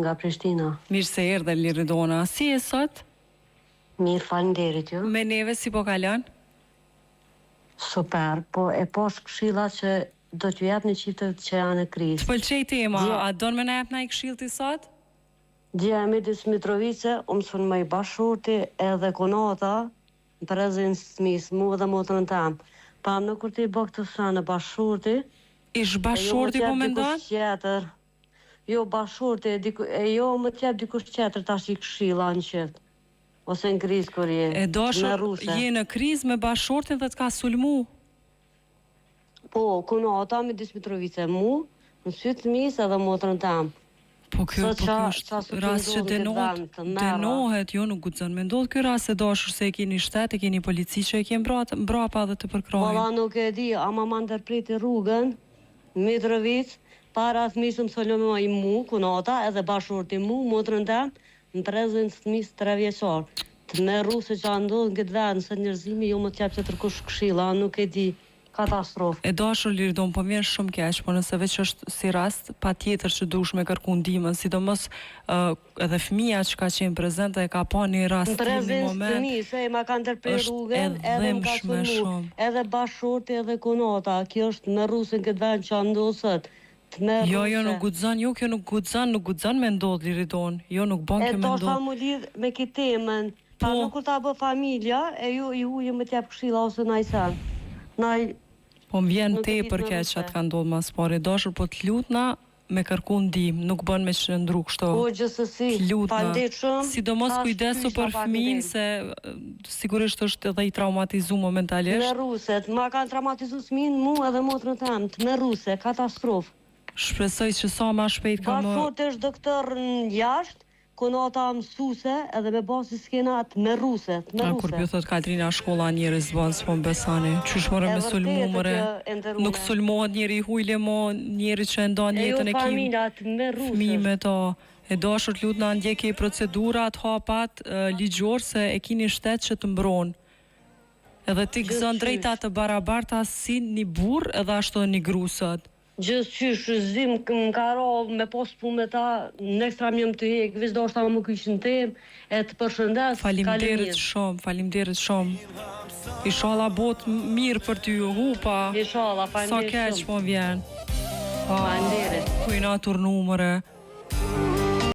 nga Prishtina. Mirë se erdhe Liridona. Si e sot? Mirë, faleminderit ju. Me neve si po kalon? Super, po e posh këshilla që do t'ju jap në çiftet që janë në krizë. Të pëlqej tema, a don me na jap ndaj këshill ti sot? Dje e midis Mitrovice, u mëson më i bashurti edhe konota në prezencë smis, mu dhe motrën tam. Pa në kur ti bë këtë sa në bashurti. Ish bashurti po mendon? Jo bashurti, jo më t'jep dikush tjetër tash i këshilla në qeft. Ose në krizë kur je. E dashur, je në krizë me bashortin dhe t'ka sulmu? Po, konota midis Mitrovice, mu, në sytë smis edhe motrën tam. Po kjo është rast që denohet, jo nuk guxon me ndodh ky rast e dashur se e keni shtet, e keni polici që e keni mbrapa dhe të përkrojnë. Valla nuk e di, ama ma ndërpriti rrugën, Mitrovic, para thmishëm soloma i mu, kunota, edhe bashurti mu, motrën tam, në prezencë smis 3 vjeçar. Të me ruse që ndodh në këtë vend, se njerëzimi jo më t'jap që tërkush këshilla, nuk e di. Katastrofë. E dashur Liridon, po vjen shumë keq, po nëse veç është si rast, patjetër që dush me kërku ndihmën, sidomos edhe fëmia që ka qenë prezente e ka pa një rast në moment. Se ma kanë ndërprer rrugën, edhe më ka sulmu, edhe bashorti edhe konota, kjo është me rusën këtë vend që ndosët. Jo, nuk guxon, kjo nuk guxon me ndodh Liridon, jo nuk bën kjo me ndodh. E ta mu lidh me këtë temën, pa nuk kur ta bë familja, e ju i huje me t'jap këshilla ose najsan. Po më vjen tepër keq që atë ka ndodhur mas pari. Dashur, po të lutna me kërku ndihmë, nuk bën me qëndru kështu. Po gjithsesi, falenderoj shumë. Sidomos kujdesu për fëmin se sigurisht është edhe i traumatizuar momentalisht. Me ruset, ma kanë traumatizuar fëmin mu edhe motrën tam, me ruse, katastrofë. Shpresoj që sa më shpejt ka më. Bashkët është doktor në jashtë, konota mësuse edhe me basi skenat me ruse. Kur pjo thot Katrina shkolla njerëz zbanë s'po më besani. Qysh more me sulmu more. Nuk sulmohet njeri hujle mo, njeri që ndon jetën e kim. Fëmijë me to. E dashur lutna ndjeki procedurat, hapat, ligjor se e kini shtet që të mbron. Edhe ti gëzon drejta të barabarta si një burr edhe ashtu një grusët. Gjithçysh zim më ka ro me pos punë me ta, në ekstra mjëm të hek, viz do është ta më këshin tem, e të përshëndes. Faleminderit shumë. Inshallah bot mirë për ty hupa. Inshallah, sa keq po vjen. Faleminderit. Kujna tur numëre.